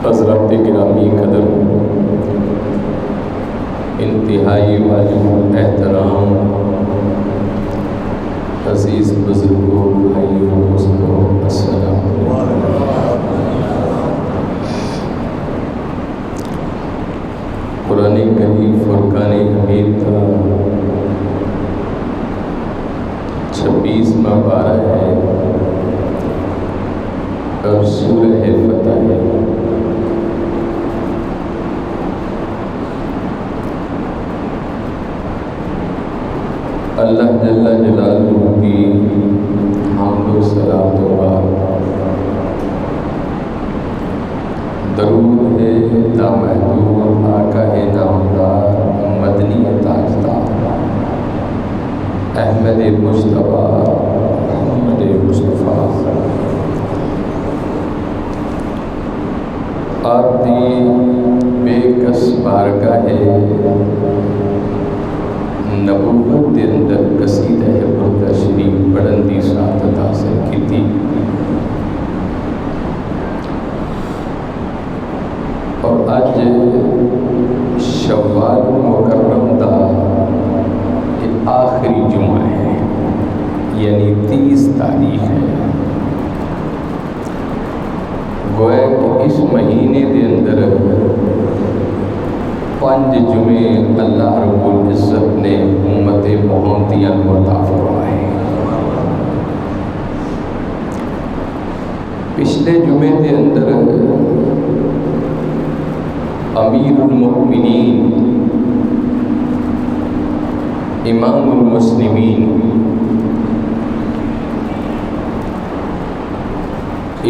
حضرات گرامی قدر، انتہائی واجب احترام عزیز بزرگوں، بھائیوں، دوستوں، السلام علیکم۔ قرآن کریم فرقان حمید کا 26واں پارہ ہے اور سورہ فتح ہے۔ اللہ جل جلالہ کی حمد و صلاۃ و بعد درود ہے لامحدود آقا ہے نامدار مدنی تاجدار احمد مصطفیٰ محمد مصطفیٰ۔ آپ دی بے کس بارگاہ نبوت دے اندر قصیدہ برد شریف پڑھن دی سعادت حاصل کیتی، اور اج شوال مکرم دا یہ آخری جمعہ ہے، یعنی 30 تاریخ ہے۔ گویا کہ اس مہینے دے اندر 5 جمعے اللہ رب العزت نے امت محمدیہ کو عطا فرمائے۔ پچھلے جمعے دے اندر امیر المؤمنین امام المسلمین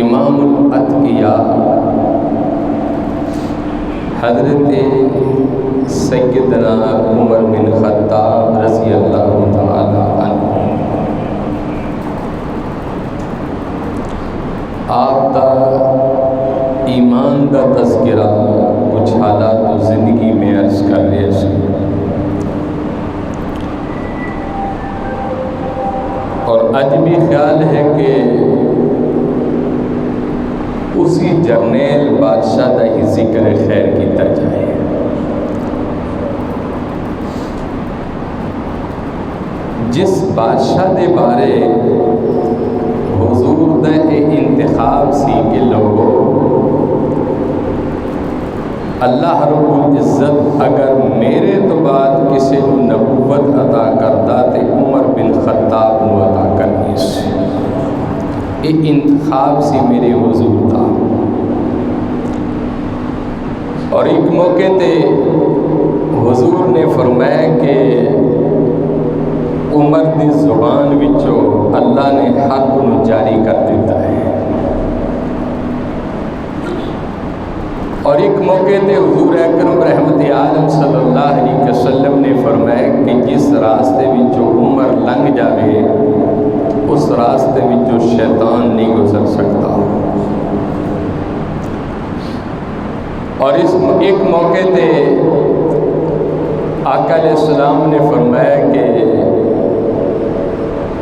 امام الاتقیاء حضرت سیدنا عمر بن خطاب رضی اللہ تعالی عنہ آپ دا ایمان دا تذکرہ کچھ حالات زندگی میں عرض کر رہے ہیں، اور اج بھی خیال ہے کہ اسی جرنیل بادشاہ دا ہی ذکر خیر کیتا جائے۔ جس بادشاہ دے بارے حضور دا انتخاب سی کہ لوگو اللہ رب العزت اگر میرے تو بعد کسی کو نبوت عطا کردا تے عمر بن خطاب کو عطا کرنی سی. یہ انتخاب سی میرے حضور دا. اور ایک موقع تے حضور نے فرمایا کہ عمر دی زبان وچوں اللہ نے حق نو جاری کر دیتا ہے. اور ایک موقع تے حضور اکرم رحمت عالم صلی اللہ علیہ وسلم نے فرمایا کہ جس راستے وچوں عمر لنگ جاوے اس راستے وچوں شیطان نہیں گزر سکتا. اور اس ایک موقع تے آقا علیہ السلام نے فرمایا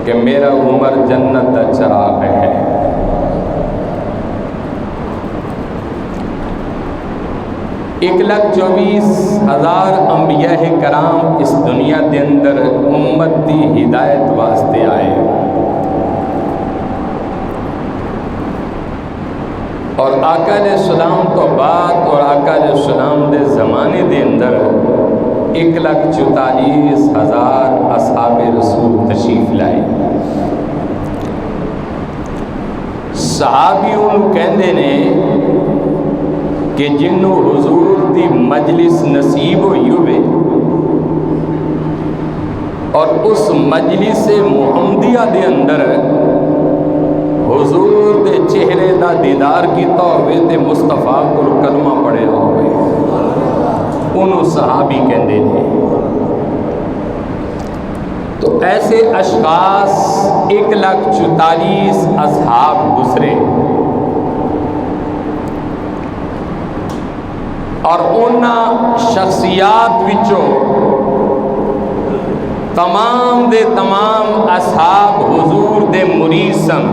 کہ میرا عمر جنت کا چراغ ہے. ایک 1,24,000 انبیاء کرام اس دنیا دے اندر امت دی ہدایت واسطے آئے. اور آقا علیہ السلام تو بعد اور آقا علیہ السلام دے زمانے دے اندر 1,44,000 اصحاب رسول تشریف لائے. صحابیوں کہندے نے کہ جنوں حضور دی مجلس نصیب ہوئی ہوئے اور اس مجلس محمدیہ دے اندر حضور دے چہرے دا دیدار کیتا ہوئے تے مصطفیٰ کو کلمہ پڑھیا ہوئے انہوں صحابی کہندے نے. تو ایسے اشخاص 1,44,000 اصحاب گزرے اور انہاں شخصیات وچوں تمام دے تمام اصحاب حضور دے مرید سن.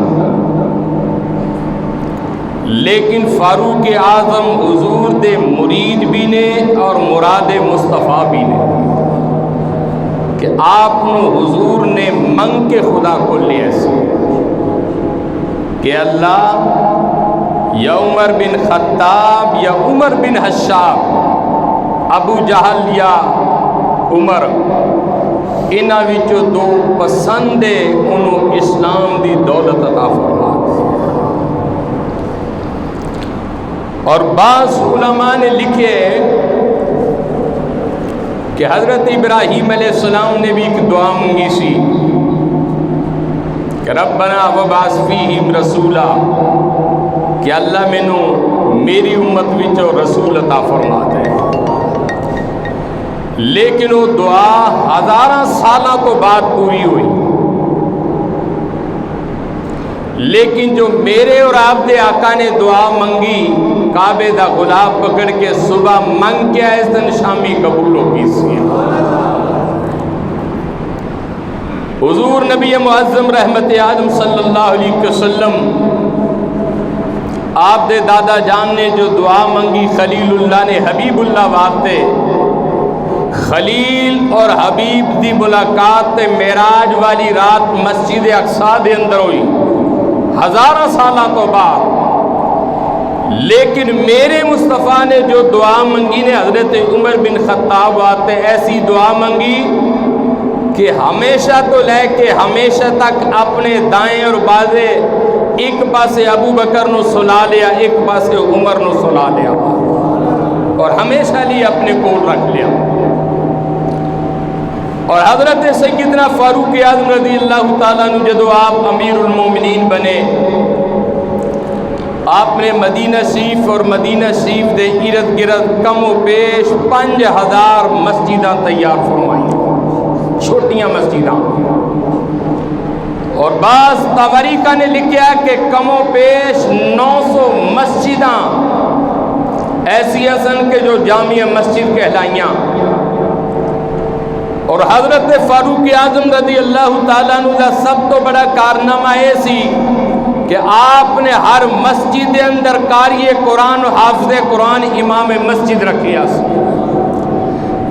لیکن فاروق اعظم حضور دے مرید بھی نے اور مراد مصطفیٰ بھی نے کہ آپ نو حضور نے منگ کے خدا کو لیا سی کہ اللہ یا عمر بن خطاب یا عمر بن حشاب ابو جہل یا عمر انہاں وچوں دو پسند ہے انہوں اسلام دی دولت عطا فرما. اور بعض علماء نے لکھے کہ حضرت ابراہیم علیہ السلام نے بھی ایک دعا مانگی سی کہ ربنا وبعث فیہم رسولا کہ اللہ مینو میری امت وچوں رسول عطا فرما دے. لیکن وہ دعا 1000 سالہ تو بعد پوری ہوئی. لیکن جو میرے اور آپ دے آقا نے دعا منگی کعبے دا غلاف پکڑ کے صبح منگ کے اس دن شامی قبول ہوگی سی. حضور نبی معظم رحمت عالم صلی اللہ علیہ وسلم آپ دے دادا جان نے جو دعا منگی خلیل اللہ نے حبیب اللہ واسطے خلیل اور حبیب دی ملاقات معراج والی رات مسجد اقصی دے اندر ہوئی 1000 سالہ تو بعد. لیکن میرے مصطفیٰ نے جو دعا منگی نے حضرت عمر بن خطاب واسطے ایسی دعا منگی کہ ہمیشہ تو لے کے ہمیشہ تک اپنے دائیں اور بازے ایک پاسے ابو بکر نو سلا لیا ایک پاسے عمر نو سلا لیا اور ہمیشہ لیے اپنے کول رکھ لیا. اور حضرت سیدنا فاروق اعظم رضی اللہ تعالیٰ عنہ جدو آپ امیر المومنین بنے آپ نے مدینہ شریف اور مدینہ شریف دے ارد گرد کم و بیش 5000 مسجداں تیار فرمائیں چھوٹیاں مسجداں. اور بعض تواریخ نے لکھا کہ کم و بیش 900 مسجداں ایسی ہسن کہ جو جامع مسجد کہلائیاں. اور حضرت فاروق اعظم رضی اللہ تعالیٰ عنہ کا سب تو بڑا کارنامہ یہ سی کہ آپ نے ہر مسجد کے اندر قاری قرآن و حافظ قرآن امام مسجد رکھیا سی.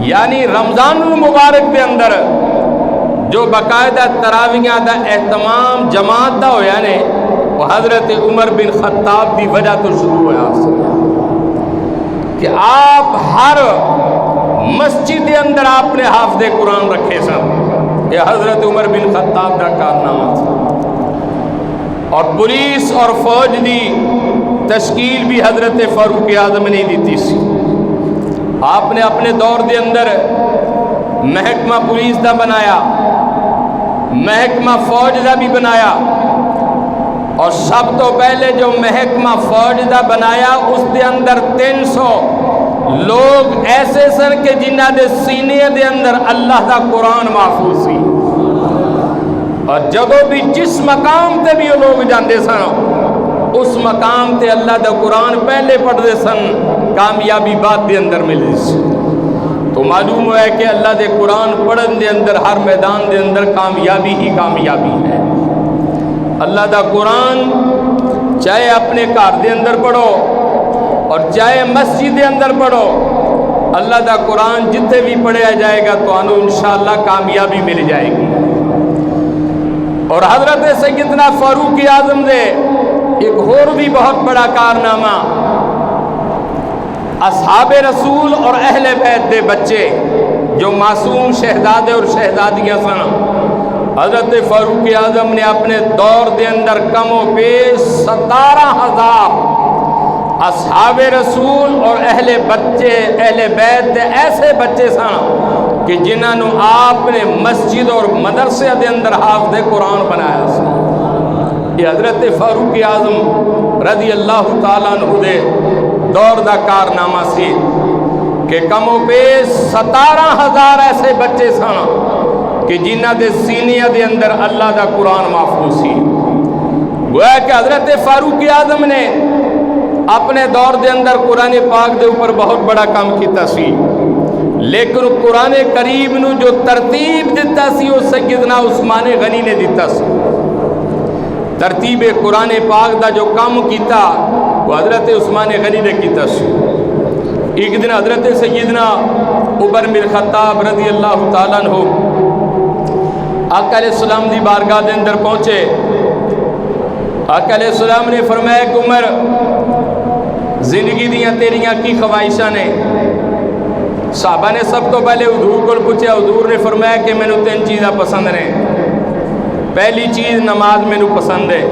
یعنی رمضان المبارک کے اندر جو باقاعدہ تراویحاں دا اہتمام جماعت دا ہویا نے وہ حضرت عمر بن خطاب دی وجہ تو شروع ہوا کہ آپ ہر مسجد کے اندر آپ نے حافظ قرآن رکھے سن. یہ حضرت عمر بن خطاب کا کارنامہ تھا. اور پولیس اور فوج دی تشکیل بھی حضرت فاروق اعظم نے دیتی سی. آپ نے اپنے دور دے اندر محکمہ پولیس دا بنایا, محکمہ فوج دا بھی بنایا, اور سب تو پہلے جو محکمہ فوج دا بنایا اس دے اندر 300 لوگ ایسے سن کہ جنہ دے سینے دے اندر اللہ دا قرآن محفوظ سی. اور جدو بھی جس مقام تے بھی وہ لوگ جاندے سن اس مقام تے اللہ دا قرآن پہلے پڑھتے سن, کامیابی بعد دے اندر ملی سی. تو معلوم ہوا ہے کہ اللہ دے قرآن پڑھن دے اندر ہر میدان دے اندر کامیابی ہی کامیابی ہے. اللہ دا قرآن چاہے اپنے گھر دے اندر پڑھو اور چاہے مسجد دے اندر پڑھو, اللہ دا قرآن جتے بھی پڑھیا جائے گا تو انہوں انشاءاللہ کامیابی مل جائے گی. اور حضرت سیدنا فاروق اعظم دے ایک اور بھی بہت بڑا کارنامہ, اصحاب رسول اور اہل بیت دے بچے جو معصوم شہزادے اور شہزادیاں سن, حضرت فاروق اعظم نے اپنے دور دے اندر کم و بیش 17,000 اصحاب رسول اور اہل بیت دے ایسے بچے سن کہ جنہوں آپ نے مسجد اور مدرسے دے اندر حافظ قرآن بنایا سی. یہ حضرت فاروق اعظم رضی اللہ تعالیٰ عنہ دے دور دا کارنامہ سی کہ کم و بیش 17,000 ایسے بچے سن کہ جنہ دے سینیہ دے اندر اللہ دا قرآن محفوظ سی. گویا کہ حضرت فاروق اعظم نے اپنے دور دے اندر قرآن پاک دے اوپر بہت بڑا کام کیتا سی, لیکن قرآن کریم نو جو ترتیب دیتا سی وہ سیدنا عثمان غنی نے دیتا سی. ترتیب قرآن پاک دا جو کام کیتا وہ حضرت عثمان غنی نے کیتا سی. ایک دن حضرت سیدنا عمر بن خطاب رضی اللہ تعالیٰ عنہ آقا علیہ السلام دی بارگاہ دے اندر پہنچے. آقا علیہ السلام نے فرمایا کہ عمر, زندگی دیاں تیریاں کی خواہشاں نے؟ صحابہ نے سب تو پہلے حضور کو پوچھا. حضور نے فرمایا کہ میں نے 3 چیزاں پسند نے. پہلی چیز نماز میں نے پسند ہے,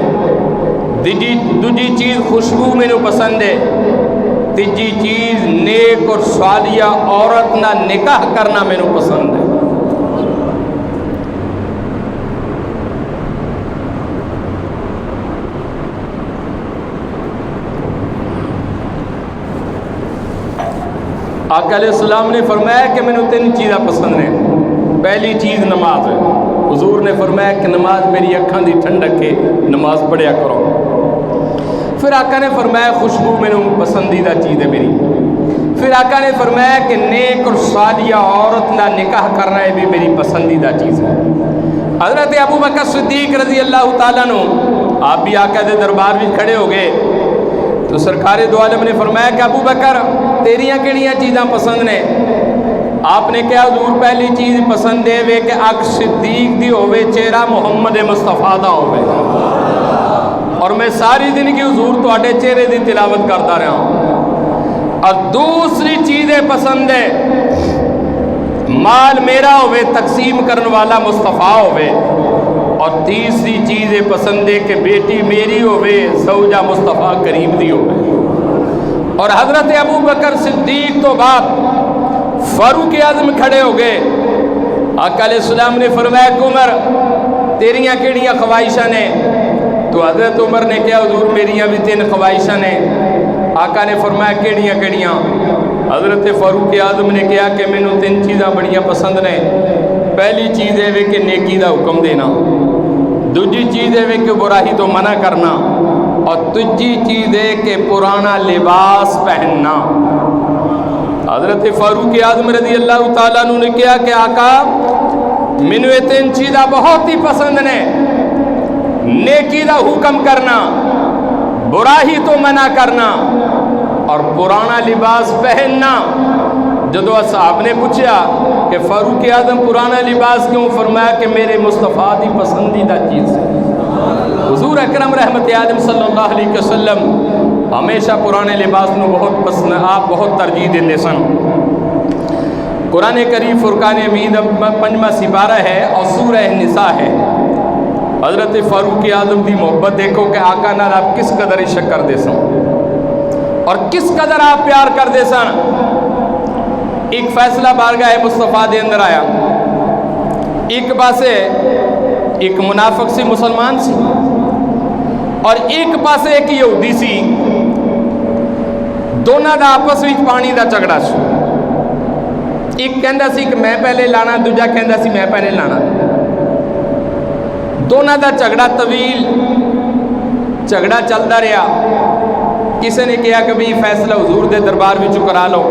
دوجی چیز خوشبو میں نے پسند ہے, تیجی چیز نیک اور صالحہ عورت نہ نکاح کرنا میں نے پسند ہے. آقا علیہ السلام نے فرمایا کہ میں نے 3 چیزاں پسند ہیں. پہلی چیز نماز ہے. حضور نے فرمایا کہ نماز میری اکھاں دی ٹھنڈک ہے, نماز پڑھیا کرو. پھر آقا نے فرمایا خوشبو میں نے پسندیدہ چیز ہے میری. پھر آقا نے فرمایا کہ نیک اور صالحہ عورت نہ نکاح کرنا ہے بھی میری پسندیدہ چیز ہے. حضرت ابو بکر صدیق رضی اللہ تعالیٰ عنہ آپ بھی آقا دے دربار بھی کھڑے ہو گئے تو سرکار دو عالم نے فرمایا کہ ابو بکر تیریاں کیڑیاں چیزاں پسند نے؟ آپ نے کہا حضور پہلی چیز پسند ہے وے کہ اک صدیق دی ہوئے, چہرہ محمد مصطفیٰ دا ہوئے, اور میں ساری زندگی حضور تواڈے چہرے دی تلاوت کرتا رہا ہوں. اور دوسری چیزیں پسند ہے مال میرا ہوئے, تقسیم کرنے والا مصطفیٰ ہوئے, اور تیسری چیز پسند ہے کہ بیٹی میری ہوئے, زوجہ مصطفیٰ کریم دی ہوئے. اور حضرت ابو بکر صدیق تو بعد فاروق اعظم کھڑے ہو گئے. آقا علیہ السلام نے فرمایا کہ عمر تیریاں کیڑیاں خواہشاں نے؟ تو حضرت عمر نے کہا حضور میریاں بھی 3 خواہشاں نے. آقا نے فرمایا کیڑیاں کیڑیاں؟ حضرت فاروق اعظم نے کہا کہ مینوں 3 چیزاں بڑیاں پسند نے. پہلی چیز ہے کہ نیکی دا حکم دینا, دوجی چیز ہے کہ برائی تو منع کرنا, اور تیجی چیز ہے کہ پرانا لباس پہننا. حضرت فاروق اعظم رضی اللہ تعالیٰ عنہ نے کہا کہ آقا مینوں یہ 3 چیزاں بہت ہی پسند نے, نیکی دا حکم کرنا, برائی تو منع کرنا, اور پرانا لباس پہننا. جدو صاحب نے پوچھا کہ فاروق اعظم پرانا لباس کیوں؟ فرمایا کہ میرے مصطفیٰ دی پسندیدہ چیز ہے. حضور اکرم رحمت عالم صلی اللہ علیہ وسلم ہمیشہ پرانے لباس نو بہت پسند آپ بہت ترجیح دیندے سن۔ قرآن کریم فرقان حمید 5واں سپارہ ہے اور سورہ نساء ہے۔ حضرت فاروق اعظم دی محبت دیکھو کہ آقا نال آپ کس قدر عشق کر دے سن اور کس قدر آپ پیار کر دے سن۔ ایک فیصلہ بارگاہ مصطفیٰ دے اندر آیا، ایک پاسے ایک منافق سی مسلمان سی اور ایک پاسے ایک یہودی سی، دونوں دا آپس وچ پانی دا جھگڑا سی۔ ایک کہندا سی کہ میں پہلے لانا، دوجا کہندا سی میں پہلے لانا۔ دونوں دا جھگڑا طویل جھگڑا چلتا رہا۔ کسی نے کہا کہ بھئی فیصلہ حضور دے دربار وچوں کرا لو،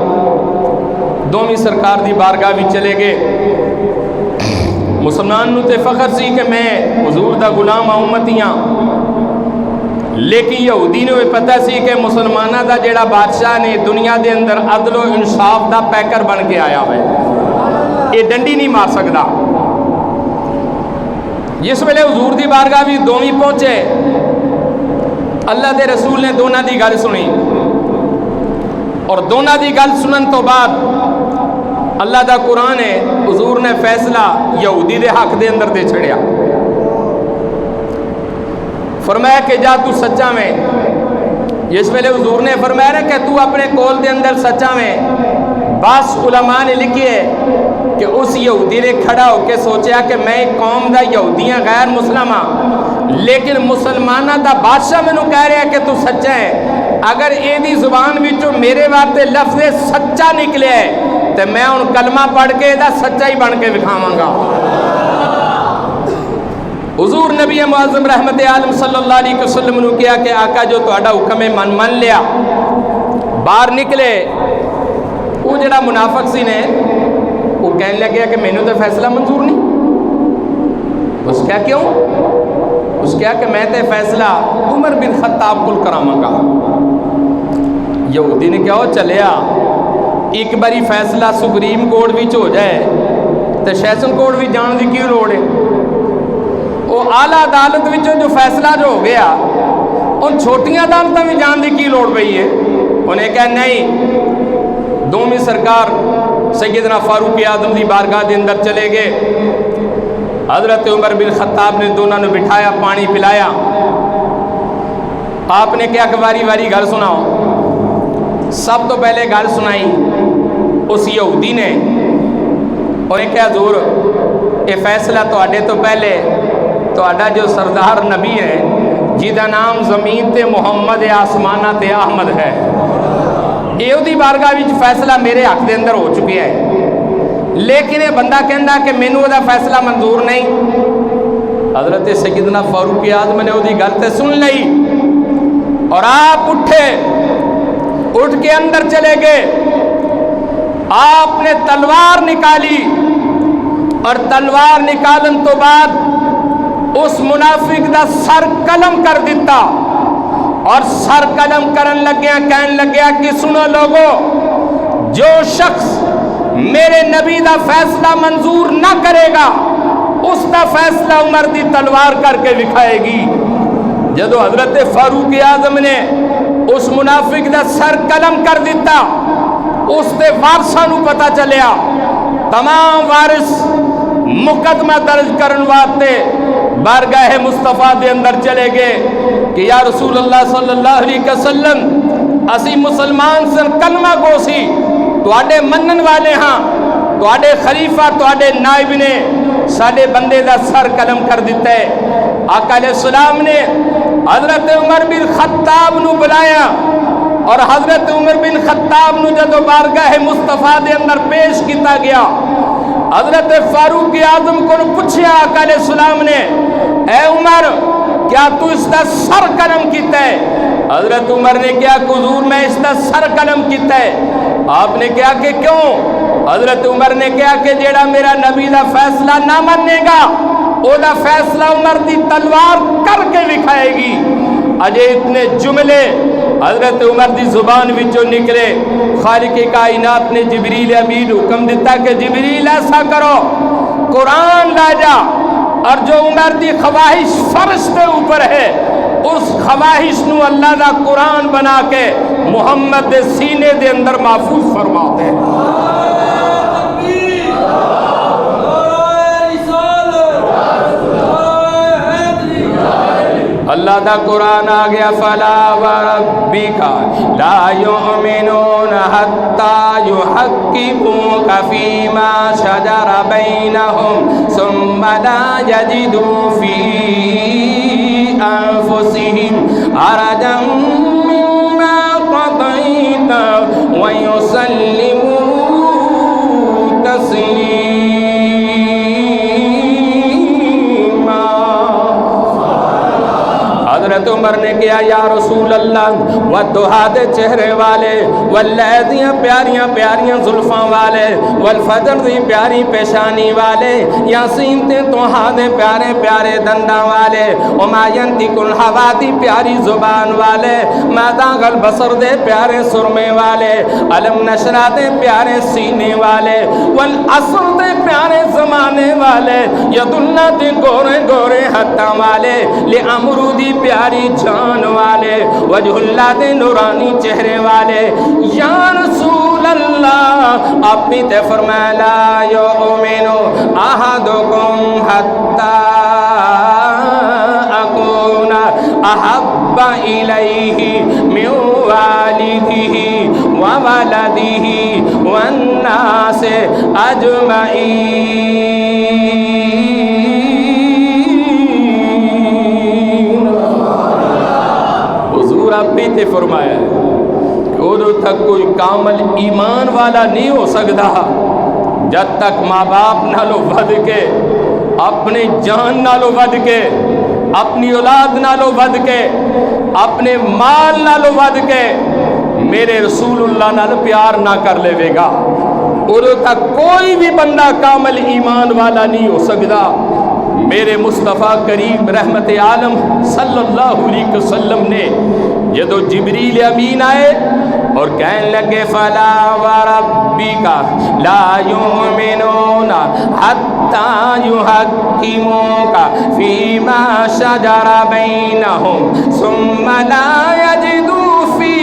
دوویں سرکار دی بارگاہ وچ چلے گئے۔ مسلمان نو تے فخر سی کہ میں حضور دا غلام امتی ہاں، لیکن یہودی نے پتہ سی کہ مسلمانہ دا جیڑا بادشاہ نے دنیا دے اندر عدل و انصاف دا پیکر بن کے آیا ہوئے، یہ ڈنڈی نہیں مار سکتا۔ جس ویلے حضور دی بارگاہ بھی دوویں پہنچے، اللہ دے رسول نے دونوں دی گل سنی اور دونوں دی گل سنن تو بعد اللہ دا قرآن ہے، حضور نے فیصلہ یہودی دے حق دے اندر دے چھڑیا۔ فرمایا کہ جا تو سچا میں۔ جس ویلے حضور نے فرمایا کہ تو اپنے کول دے اندر سچا میں، بعض علماء نے لکھی ہے کہ اس یہودی نے کھڑا ہو کے سوچیا کہ میں ایک قوم دا یہودیاں غیر مسلمہ، لیکن مسلمانہ دا بادشاہ میں نو کہہ رہا کہ تو سچا ہے، اگر اے دی زبان وچوں میرے واسطے لفظ سچا نکلے ہے تو میں ان کلمہ پڑھ کے دا سچا ہی بن کے دکھاواں گا۔ حضور نبی معظم رحمت عالم صلی اللہ علیہ وسلم نے کیا کہ آقا جو تہاڈا حکم ہے من لیا۔ باہر نکلے، وہ جڑا منافق سی نے وہ کہنے لگیا کہ مینوں تو فیصلہ منظور نہیں۔ اس کیا کیوں؟ اس کیا کہ میں تے فیصلہ عمر بن خطاب کل کراواں گا۔ یہودی نے کیا ہو چلیا، ایک باری فیصلہ سپریم کورٹ وچ ہو جائے تو سیشن کورٹ وچ جان دی کیوں لوڑ ہے؟ وہ اعلیٰ عدالت وچوں جو فیصلہ جو ہو گیا ان چھوٹیاں عدالتوں میں جان دی کی لوڑ پئی ہے؟ انہیں کہا نہیں، دوویں سرکار سیدنا فاروق اعظم دی بارگاہ دے اندر چلے گئے۔ حضرت عمر بن خطاب نے دونوں نے بٹھایا، پانی پلایا۔ آپ نے کیا کہ واری واری گل سناؤ۔ سب تو پہلے گل سنائی اس یہودی نے، انہیں کہا حضور یہ فیصلہ تواڈے تو پہلے تہاڈا جو سردار نبی ہے جہدا نام زمین تے محمد آسمانہ تے احمد ہے، یہودی بارگاہ وچ فیصلہ میرے حق دے اندر ہو چکیا ہے، لیکن یہ بندہ کہندا کہ مینوں دا فیصلہ منظور نہیں۔ حضرت سیدنا فاروق اعظم نے وہ گل تے سن لئی اور آپ اٹھے، اٹھ کے اندر چلے گئے۔ آپ نے تلوار نکالی اور تلوار نکالن تو بعد اس منافق دا سر قلم کر دیتا اور سر قلم کرن لگیا، کہن لگیا کہ سنو لوگو، جو شخص میرے نبی دا فیصلہ منظور نہ کرے گا اس دا فیصلہ عمر دی تلوار کر کے دکھائے گی۔ جدو حضرت فاروق اعظم نے اس منافق دا سر قلم کر دیتا، اس دے وارثاں نو پتہ چلیا، تمام وارث مقدمہ درج کرن واسطے بارگاہ مصطفیٰ دے اندر چلے گئے کہ یا رسول اللہ صلی اللہ علیہ وسلم، اسی مسلمان سن کلمہ گو سی، تواڈے منن والے ہاں، تواڈے خلیفہ تواڈے نائب نے ساڈے بندے دا سر قلم کر دیتا ہے۔ آقا علیہ السلام نے حضرت عمر بن خطاب نو بلایا اور حضرت عمر بن خطاب نو جدو بارگاہ مصطفیٰ دے اندر پیش کیتا گیا، حضرت فاروق اعظم کو پوچھیا آقا علیہ السلام نے، اے عمر کیا تو اس دا سر قلم کیتا ہے؟ حضرت عمر نے کیا کہ حضور میں اس دا سر قلم کیتا ہے۔ آپ نے کیا کہ کیوں؟ حضرت عمر نے کیا کہ جیڑا میرا نبی دا فیصلہ نہ مانے گا او دا فیصلہ عمر دی تلوار کر کے دکھائے گی۔ اجے اتنے جملے حضرت عمر دی زبان وچوں نکلے، خالق کائنات نے جبریل امین حکم دیتا کہ جبریل ایسا کرو، قرآن لا جا، اور جو عمر دی خواہش فرش کے اوپر ہے اس خواہش نو اللہ دا قرآن بنا کے محمد دے سینے دے اندر محفوظ فرما دے۔ اللہ دا قرآن آ گیا فلا وربک لا یؤمنون حتی یحکموک فیما شجر بینہم ثم لا یجدوا فی انفسہم حرجا مما قضیت ویسلموا تسلیما۔ حضرت عمر نے کیا یا رسول اللہ والضحیٰ چہرے والے واللیلیاں پیاریاں پیاریاں زلفاں والے والفجر دی پیاری پیشانی والے یاسین تے توحا دے پیارے پیارے دنداں والے وما ینطق الہوی دی پیاری زبان والے ما ذاق البصر دے پیارے سرمے والے علم نشرہ دے پیارے سینے والے والعصر دے پیارے زمانے والے ید اللہ دے گورے گورے ہتھاں والے لعمرو دی پیاری جان والے وجہ اللہ دے نورانی چہرے والے یا رسول اللہ اپنی تے فرمایا لا یؤمنو احدکم حتی اکون احب الیہ من والدہ وولدہ والناس اجمعین۔ ربی تے فرمایا کہ ادھر تک کوئی کامل ایمان والا نہیں ہو سکتا جب تک ماں باپ نالو ود کے اپنے جان نالو ود کے اپنی اولاد نالو ود کے اپنے مال نالو ود کے میرے رسول اللہ نال پیار نہ کر لے گا ادھر تک کوئی بھی بندہ کامل ایمان والا نہیں ہو سکتا۔ میرے مصطفیٰ کریم رحمت عالم صلی اللہ علیہ وسلم نے جدو جبریل امین آئے اور کہنے لگے فلا وربک لا یؤمنون حتی یحکموک فیما شجر بینہم ثم لا یجدوا فی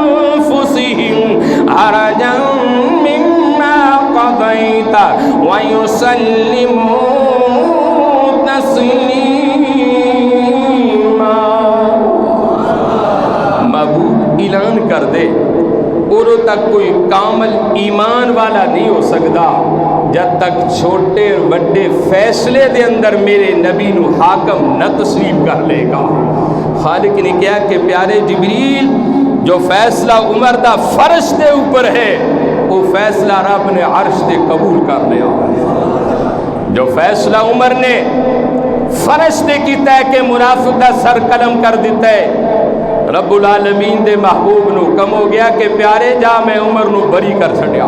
انفسہم حرجا قضیت ویسلموا تسلیما۔ محبوب اعلان کر دے ادھر تک کوئی کامل ایمان والا نہیں ہو سکتا جب تک چھوٹے اور بڑے فیصلے دے اندر میرے نبی نو حاکم نہ تسلیم کر لے گا۔ خالق نے کیا کہ پیارے جبریل جو فیصلہ عمر دا فرش دے اوپر ہے وہ فیصلہ رب نے عرش تے قبول کر لیا۔ جو فیصلہ عمر نے فرش تے کیتا ہے کہ منافق دا سر قلم کر دیتا ہے رب العالمین دے محبوب نو کم ہو گیا کہ پیارے جا میں عمر نو بری کر چھڑیا۔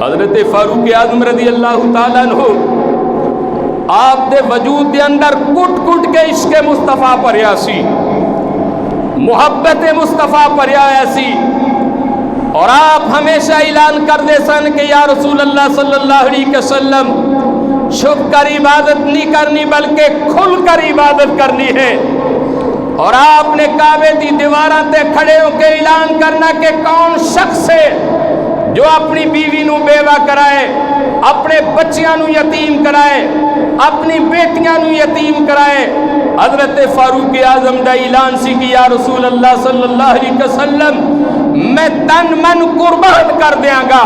حضرت فاروق اعظم رضی اللہ تعالیٰ عنہ آپ دے وجود دے اندر کٹ کٹ کے عشق مصطفیٰ پریا سی محبت مصطفیٰ پریا ایسی اور آپ ہمیشہ اعلان کر دے سن کہ یا رسول اللہ صلی اللہ علیہ وسلم چھپ کر عبادت نہیں کرنی بلکہ کھل کر عبادت کرنی ہے۔ اور آپ نے کعبے دی دیواراں تے کھڑے ہو کے اعلان کرنا کہ کون شخص ہے جو اپنی بیوی نو بیوہ کرائے اپنے بچیاں نو یتیم کرائے اپنی بیٹیاں نو یتیم کرائے۔ حضرت فاروق اعظم دا اعلان سی کہ یا رسول اللہ صلی اللہ علیہ وسلم میں تن من قربان کر دیاں گا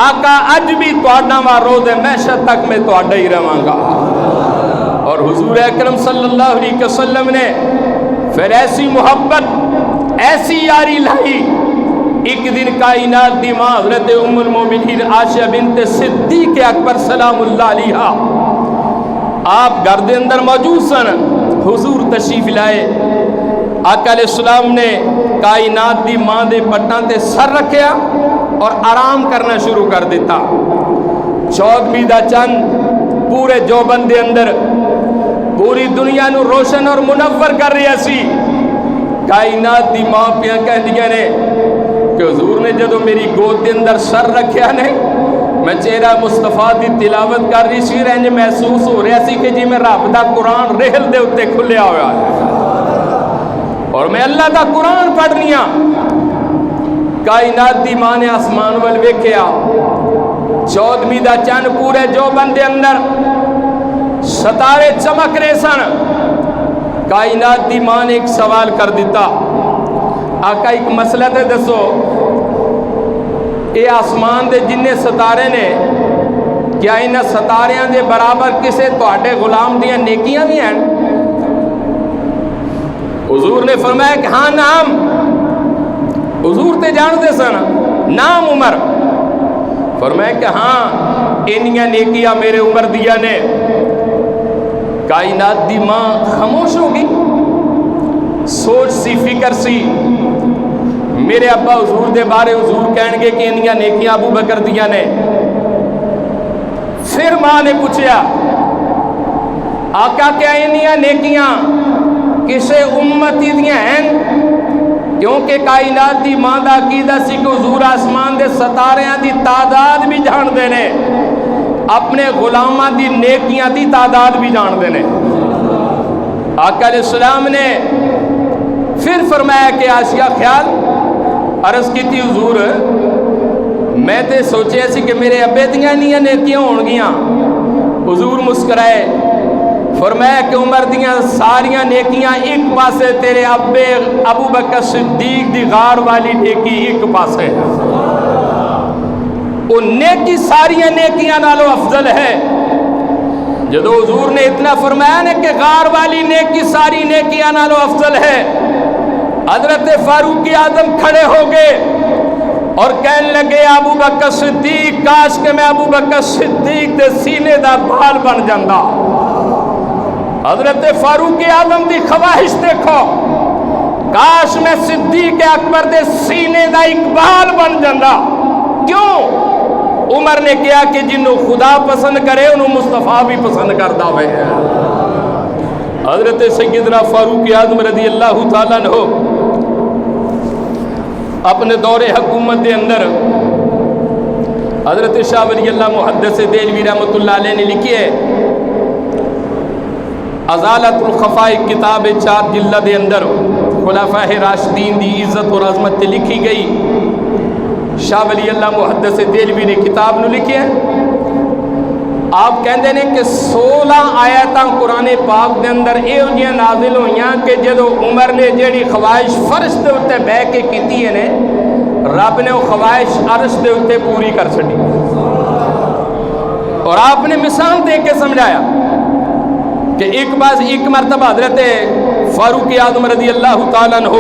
آقا اج بھی تواڈا وا روز محشر تک میں تواڈا ہی رہاں گا۔ اور حضور اکرم صلی اللہ علیہ وسلم نے پھر ایسی محبت ایسی یاری لائی۔ ایک دن کائنات دی ماں حضرت ام المومنین عائشہ بنت صدیق اکبر سلام اللہ علیہا آپ گھر دے اندر موجود سن، حضور تشریف لائے، آقا علیہ السلام نے کائنات دی ماں دے پٹاں تے سر رکھیا اور آرام کرنا شروع کر دیتا۔ چودھویں دا چند پورے جوبن دے اندر پوری دنیا نو روشن اور منور کر رہی سی۔ کائنات دی ماں پیاں کہندیاں نے کہ حضور نے جدو میری گود دے اندر سر رکھیا نے میں چہرہ مصطفیٰ دی تلاوت کر رہی سی، رنج محسوس ہو رہا سی کہ جی میں رب دا قرآن ریل دے اتے کھلیا ہوا ہے اور میں اللہ دا قرآن پڑھنی ہاں۔ کائنات دی ماں نے آسمان وال ویکھیا، 14ویں دا چند پورے جو بندے اندر ستارے چمک رہے سن۔ کائنات دی ماں نے ایک سوال کر دیتا، آقا ایک مسئلہ تے دسو، اے آسمان دے جننے ستارے نے کیا انہاں ستاریاں دے برابر کسے تواڈے غلام دیاں نیکیاں بھی ہیں؟ حضور نے فرمایا کہ ہاں نام، حضور تے جان دے سن نام عمر، فرمایا کہ ہاں انیاں نیکیاں میرے عمر دیا نے۔ کائنات دی ماں خاموش ہو گئی، سوچ سی فکر سی، میرے ابا حضور دے بارے حضور کہن گے کہ انیاں نیکیاں ابو بکر دیا نے۔ پھر ماں نے پوچھا آقا کیا انیاں نیکیاں کسے امتی دیاں ہیں؟ کیونکہ کائنات دی ماں دا عقیدہ سی کہ حضور آسمان دے ستاریاں دی تعداد بھی جان دے نے، اپنے غلاماں دی نیکیاں دی تعداد بھی جان دے نے۔ آقا علیہ السلام نے پھر فرمایا کہ آسیہ خیال عرض کی تھی حضور میں تے سوچے سی کہ میرے ابے دیاں نیاں نیکیاں ہون گیاں۔ حضور مسکرائے، فرمایا کہ عمر دیاں ساریاں نیکیاں ایک پاسے، تیرے ابے ابو بکر صدیق دی غار والی نیکی ایک پاسے، وہ نیکی ساریاں نیکیاں نالو افضل ہے۔ جدو حضور نے اتنا فرمایا نے کہ غار والی نیکی ساری نیکیاں نالو افضل ہے، حضرت فاروق اعظم کھڑے ہو گئے اور کہنے لگے ابو بکر صدیق کاش کہ میں ابو بکر صدیق دے سینے دا بال بن جاندہ۔ حضرت فاروق اعظم دی خواہش دیکھو، کاش میں صدیق اکبر دے سینے دا اقبال بن جاندہ۔ کیوں؟ عمر نے کیا کہ جنہوں خدا پسند کرے انہوں مصطفیٰ بھی پسند کردہ ہوئے ہیں۔ حضرت سیدنا فاروق اعظم رضی اللہ تعالیٰ عنہ اپنے دور حکومت دے اندر حضرت شاہ ولی اللہ محدث دہلوی رحمۃ اللہ علیہ نے لکھی ہے ازالت الخفاء کتاب 4 جلد دے اندر خلفاء راشدین دی عزت اور عظمت تے لکھی گئی۔ شاہ ولی اللہ محدث دہلوی نے کتاب نو لکھی ہے، آپ کہندے نے کہ 16 آیتاں قرآن پاک دے اندر ایہو جیاں نازل ہوئیاں کہ جدو عمر نے جیڑی خواہش فرش دے اتے بہ کے کیتی ہے نے، رب نے وہ خواہش عرش دے اتے پوری کر چھڑی، اور آپ نے مثال دے کے سمجھایا کہ ایک مرتبہ حضرت فاروق اعظم رضی اللہ تعالیٰ عنہ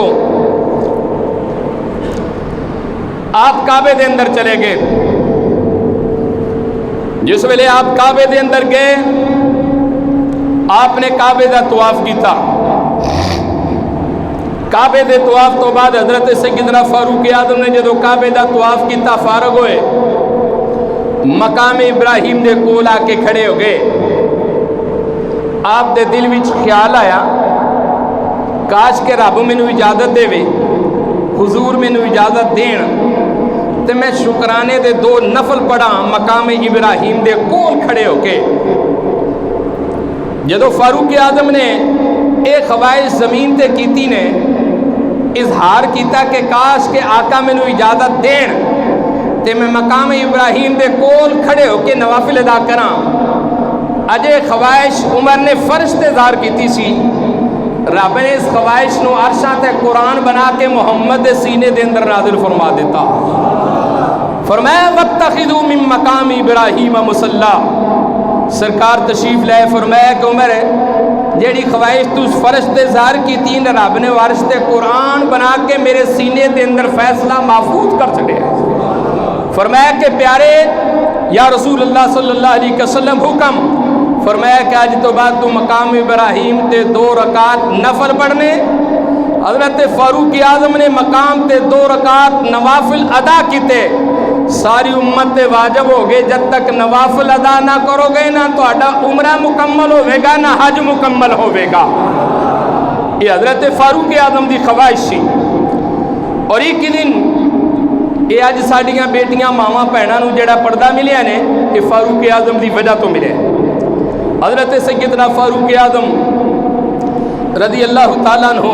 آپ کعبے دے اندر چلے گئے۔ جس ویلے آپ کعبے دے اندر گئے، آپ نے کعبے دا طواف کیتا۔ کعبے دے طواف تو بعد حضرت سیدنا فاروق اعظم نے جدو کعبے دا طواف کیتا فارغ ہوئے، مقام ابراہیم دے کول آ کے کھڑے ہو گئے۔ آپ دے دل وچ خیال آیا کاش کہ رب مینوں اجازت دے وے، حضور مینوں اجازت دین تے میں شکرانے دے 2 نفل پڑھا مقام ابراہیم دے کول کھڑے ہو کے۔ جدو فاروق اعظم نے ایک خواہش زمین تے کیتی نے، اظہار کیتا کہ کاش کہ آقا مینوں اجازت دین تے میں مقام ابراہیم دے کول کھڑے ہو کے نوافل ادا کراں۔ اجے خواہش عمر نے فرش تے ظاہر کیتی سی، رب نے اس خواہش نو عرشاں تے قرآن بنا کے محمد دے سینے دے اندر نازل فرما دیتا۔ فرمایا وَاتَّخِذُوا مِن مَّقَامِ إِبْرَاهِيمَ مُصَلًّى، سرکار تشریف لائے، فرمایا کہ عمر جیڑی خواہش تو فرش تے ظاہر کی تین رب نے عرش تے قرآن بنا کے میرے سینے دے اندر فیصلہ محفوظ کر چھڑے۔ فرمایا کہ پیارے یا رسول اللہ صلی اللہ علیہ وسلم حکم، فرمایا کہ آج تو بعد تو مقام ابراہیم تے 2 رکعت نفل پڑھنے۔ حضرت فاروق اعظم نے مقام تے 2 رکعت نوافل ادا کیتے، ساری امت تے واجب ہو گئے جب تک نوافل ادا نہ کرو گے نہ تو اڈا عمرہ مکمل ہوئے گا نہ حج مکمل ہوئے گا۔ یہ حضرت فاروق اعظم دی خواہش سی۔ اور ایک دن یہ اج ساڈیاں بیٹیاں ماواں بھیناں نوں جڑا پردہ ملیا نے یہ فاروق اعظم دی وجہ تو ملے. حضرت سیدنا فاروق اعظم رضی اللہ تعالیٰ عنہ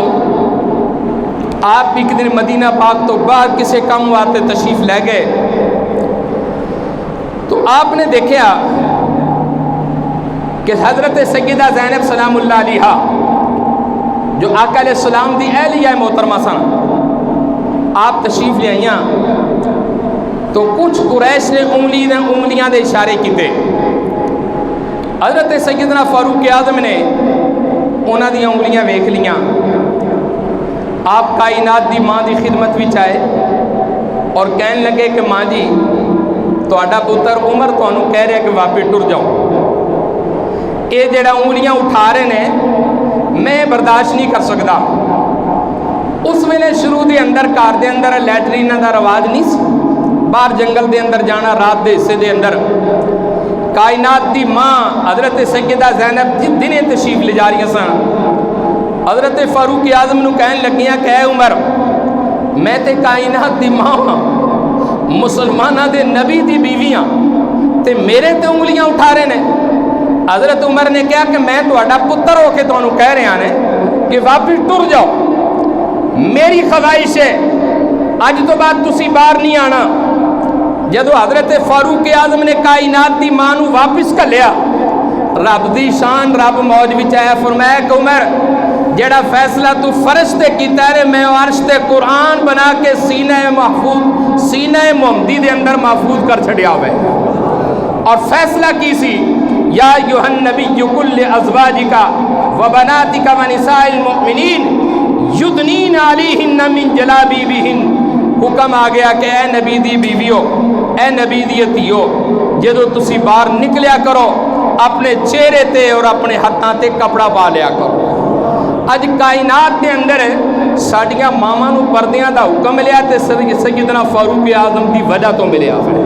آپ ایک دن مدینہ پاک تو باہر کسی کام واسطے تشریف لے گئے تو آپ نے دیکھا کہ حضرت سیدہ زینب سلام اللہ علیہا جو آقا علیہ السلام دی اہلیہ محترمہ سن آپ تشریف لے آئیاں تو کچھ قریش نے انگلیاں دے اشارے کیتے. حضرت سیدنا فاروق اعظم نے انہاں دی انگلیاں ویکھ لیاں. آپ کائنات دی ماں دی خدمت وچ آئے اور کہن لگے کہ ماں جی تہاڈا پتر عمر تانوں کہہ رہا کہ واپس ٹر جاؤ. یہ جڑا انگلیاں اٹھا رہے ہیں میں برداشت نہیں کر سکتا. اس ویلے شروع دے اندر کار دے اندر لیٹرینہ دا رواج نہیں سی. باہر جنگل دے اندر جانا رات دے حصے دے اندر کائنات دی ماں حضرت سیدہ زینب دنے تشریف لے جا رہی سن. حضرت فاروق اعظم نو کہن لگیاں کہ اے عمر میں تے کائنات دی ماں ہاں مسلمانہ دے نبی دی بیویاں تے میرے تے انگلیاں اٹھا رہے ہیں. حضرت عمر نے کہا کہ میں تہاڈا پتر ہو کے تانوں کہہ رہا نے کہ واپس ٹر جاؤ. میری خواہش ہے اج تو بعد تسی باہر نہیں آنا. جدو حضرت فاروق اعظم نے کائنات دی ماں نو واپس کلیا رب دی شان رب موج وچ آیا فرمایا کہ عمر جڑا فیصلہ تو فرش تے کیتا ہے میں عرش تے قرآن بنا کے سینہ محفوظ سینہ محمدی دے اندر محفوظ کر چھڑیا ہوئے. اور فیصلہ کی سی یا ایھا النبی کل ازواجک و بناتک و نساء المؤمنین یدنین علیہن من جلابیبہن. حکم آ گیا کہ اے نبی دی بیویو اے نبی دی تیو جدو تسی باہر نکلیا کرو اپنے چہرے تے اور اپنے ہاتھاں تے کپڑا پا لیا کرو. اج کائنات دے اندر ساڈیاں ماواں نو پردیاں دا حکم ملیا تے سیدنا فاروق اعظم دی وجہ تو ملیا ہے.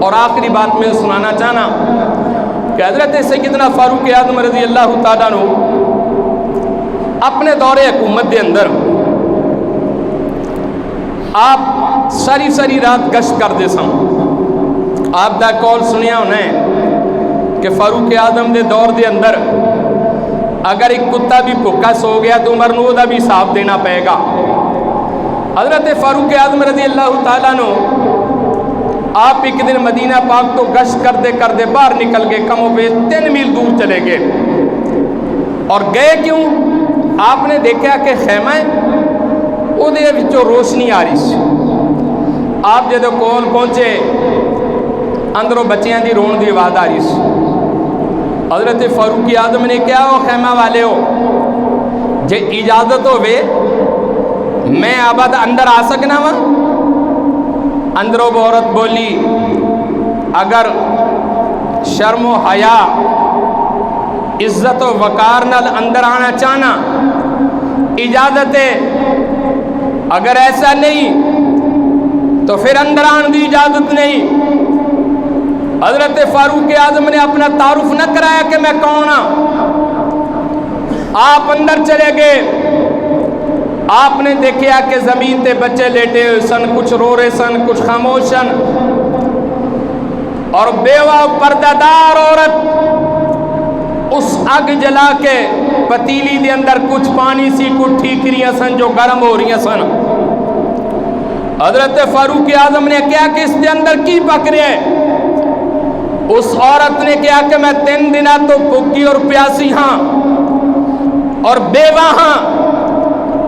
اور آخری بات میں سنانا چاہنا کہ حضرت سیدنا فاروق اعظم رضی اللہ تعالیٰ عنہ اپنے دور حکومت دے اندر آپ ساری رات گشت کرتے سن. آپ دا کال سنیا ہونا ہے کہ فاروق اعظم دے دور دے اندر اگر ایک کتا بھی بھوکا سو گیا تو عمر نو دا بھی حساب دینا پائے گا. حضرت فاروق اعظم رضی اللہ تعالیٰ عنہ آپ ایک دن مدینہ پاک تو گشت کرتے کرتے باہر نکل گئے. کم و بیش 3 میل دور چلے گئے. اور گئے کیوں؟ آپ نے دیکھا کہ خیمہ وہ دے وچوں روشنی آ رہی سی. آپ جدو کول پہنچے اندروں بچیاں دی رون دی آواز آ رہی سی. حضرت فاروق اعظم نے کیا ہو خیمہ والے ہو جے اجازت ہوئے میں آباد اندر آ سکنا وا؟ اندروں عورت بولی اگر شرم و حیا عزت و وقار نال اندر آنا چاہنا اجازت ہے. اگر ایسا نہیں تو پھر اندر آنے دی اجازت نہیں. حضرت فاروق اعظم نے اپنا تعارف نہ کرایا کہ میں کون ہوں. آپ اندر چلے گئے. آپ نے دیکھا کہ زمین تے بچے لیٹے ہوئے سن, کچھ رو رہے سن, کچھ خاموش سن. اور بیوہ پردہ دار عورت اس اگ جلا کے پتیلی دے اندر کچھ پانی سی, کچھ ٹھیکریاں سن جو گرم ہو رہی سن. حضرت فاروق اعظم نے کیا کہ اس دے اندر کی پک رہے ہیں؟ اس عورت نے کیا کہ میں 3 دنوں تو بھوکی اور پیاسی ہاں اور بیوہ ہاں.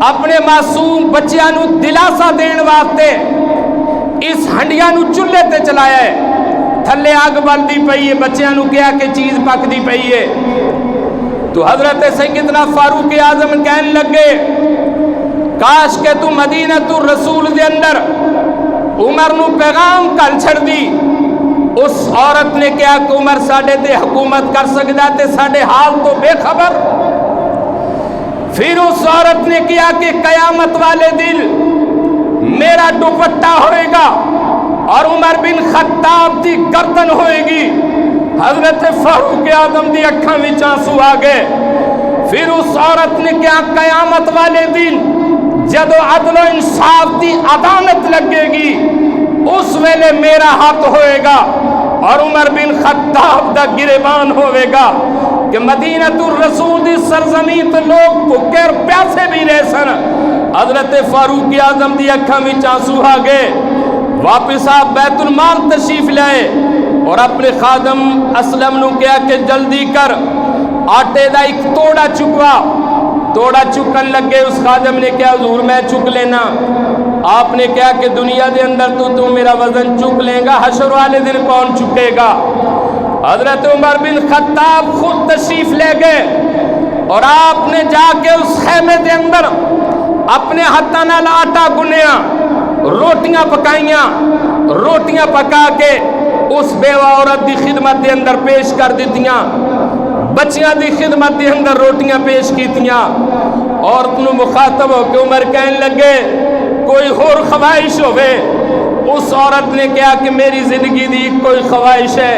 اپنے معصوم بچیاں نو دلاسا دین واسطے اس ہنڈیاں نو چولہے تے چلایا ہے. تھلے آگ بلدی پئی ہے, بچیاں نو کیا کہ چیز پکدی پئی ہے. تو حضرت سیدنا فاروق اعظم کہنے لگے کاش کہ تو مدینہ الرسول دے اندر عمر نو پیغام کل چھڑ دی. اس عورت نے کیا کہ عمر ساڈے تے حکومت کر سکدا تے ساڈے حال تو بے خبر. پھر اس عورت نے کیا کہ قیامت والے دن میرا دوپٹہ ہوئے گا اور عمر بن خطاب دی گردن ہوئے گی. حضرت فاروق اعظم دی اکھاں وچ آنسو آ گئے. پھر اس عورت نے کیا قیامت والے دن جدو عدل و انصاف دی عدالت لگے گی اس ویلے میرا ہاتھ ہوئے گا اور عمر بن خطاب دا گریبان ہوئے گا کہ مدینہ الرسول دی سرزمین تو لوگ بھوکے اور پیاسے بھی رہ سن۔ حضرت فاروق اعظم دی اکھاں وچ آنسو آ گئے، واپس آپ بیت المال تشریف لائے اور اپنے خادم اسلم نو کہا کہ جلدی کر آٹے دا ایک توڑا چکوا۔ توڑا چکن لگے، اس خادم نے کہا حضور میں چک لینا۔ آپ نے کہا کہ دنیا دے اندر تو میرا وزن چک لے گا، حشر والے دن کون چکے گا؟ حضرت عمر بن خطاب خود تشریف لے گئے اور آپ نے جا کے اس خیمے دے اندر اپنے ہاتھاں نال آٹا گنیا، روٹیاں پکائیاں، روٹیاں پکا کے اس بیوہ عورت دی خدمت دے اندر پیش کر دیتیاں، بچیاں دی خدمت دے اندر روٹیاں پیش کیتیاں۔ عورت نو مخاطب ہو کے عمر کہنے لگے کوئی اور خواہش ہوئے؟ اس عورت نے کہا کہ میری زندگی دی کوئی خواہش ہے۔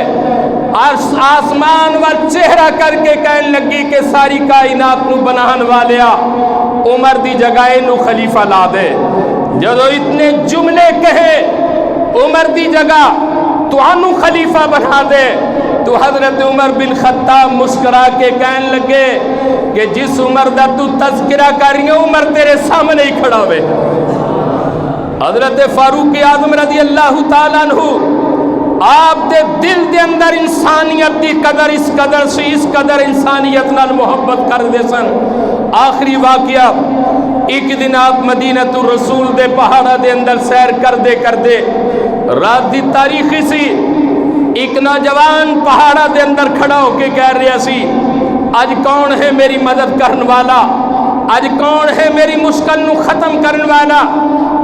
آسمان وال چہرہ کر کے کہنے لگی کہ ساری کائنات نو بنان والیا عمر دی جگہ نو خلیفہ لا دے۔ جدو اتنے جملے کہے عمر دی جگہ تو انو خلیفہ بنا دے تو حضرت عمر بن خطاب مسکرا کے کہنے لگے کہ جس عمر دا تو تذکرہ کر رہی ہے عمر تیرے سامنے ہی کھڑا ہوئے۔ حضرت فاروق اعظم رضی اللہ تعالیٰ عنہ آپ دے دل دے اندر انسانیت دی قدر اس قدر انسانیت نال محبت کر دے سن۔ آخری واقعہ، ایک دن آپ مدینہ الرسول دے پہاڑا دے اندر سیر کر دے رات دی تاریخی سی، ایک نوجوان پہاڑا دے اندر کھڑا ہو کے کہہ رہا سی آج کون ہے میری مدد کرن والا، آج کون ہے میری مشکل نو ختم کرن والا،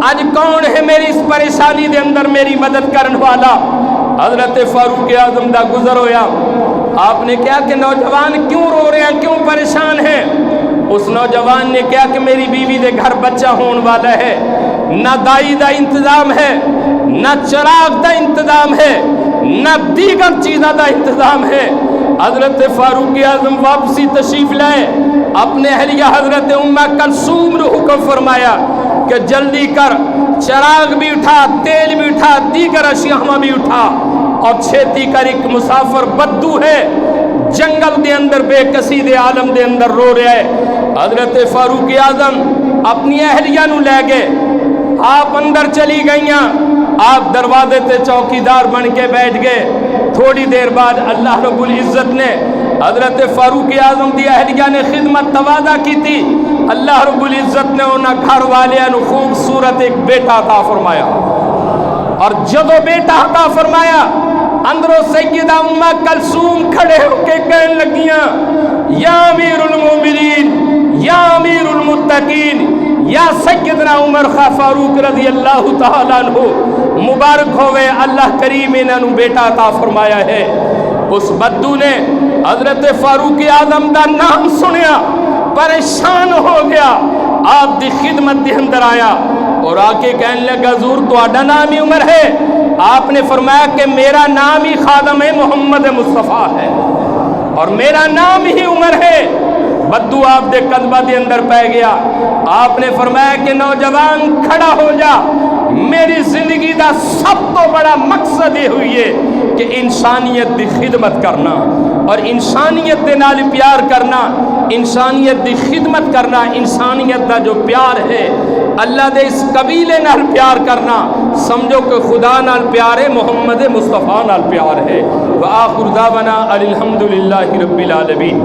آج کون ہے میری اس پریشانی دے اندر میری مدد کرن والا۔ حضرت فاروق اعظم دا گزر ہویا، آپ نے کہا کہ نوجوان کیوں رو رہے ہیں، کیوں پریشان ہیں؟ اس نوجوان نے کہا کہ میری بیوی دے گھر بچہ ہون والا ہے، نہ دائی دا انتظام ہے، نہ چراغ دا انتظام ہے، نہ دیگر چیزہ دا انتظام ہے۔ حضرت فاروق اعظم واپسی تشریف لائے، اپنے اہلیہ حضرت امہ کلثوم نے حکم فرمایا کہ جلدی کر چراغ بھی اٹھا، تیل بھی اٹھا، دیگر اشیاء بھی اٹھا اور چھیتی کر، ایک مسافر بدو ہے جنگل دے اندر بے کسی دے عالم دے اندر رو رہا ہے۔ حضرت فاروق اعظم اپنی اہلیہ نو لے گئے، آپ اندر چلی گئیاں، آپ دروازے تے چوکیدار بن کے بیٹھ گئے۔ تھوڑی دیر بعد اللہ رب العزت نے حضرت فاروق اعظم دی اہلیہ نے خدمت تواضع کی تھی، اللہ رب العزت نے انہاں گھر والیاں نو خوبصورت ایک بیٹا عطا فرمایا، اور جدو بیٹا عطا فرمایا اندروں سیدہ امہ کلثوم کھڑے ہو کے کہنے لگیاں یا امیر المومنین، یا امیر المتقین، یا سیدنا عمر فاروق رضی اللہ تعالیٰ عنہ، مبارک ہوئے اللہ کریم انہاں نو بیٹا عطا فرمایا ہے۔ اس بدو نے حضرت فاروق اعظم دا نام سنیا، پریشان ہو گیا، آپ دی خدمت دے اندر آیا اور آ کے کہنے لگا حضور تہاڈا نام ہی عمر ہے؟ آپ نے فرمایا کہ میرا نام ہی خادم محمد مصطفیٰ ہے اور میرا نام ہی عمر ہے۔ بدو آپ دے قدمہ دے اندر پہ گیا، آپ نے فرمایا کہ نوجوان کھڑا ہو جا، میری زندگی دا سب تو بڑا مقصد یہ ہوئی ہے کہ انسانیت دی خدمت کرنا اور انسانیت دے نال پیار کرنا، انسانیت دی خدمت کرنا، انسانیت دا جو پیار ہے اللہ دے اس قبیلے نال پیار کرنا، سمجھو کہ خدا نال پیار ہے، محمد مصطفیٰ نال پیار ہے۔ وآخر دعوانا الحمدللہ رب العالمین۔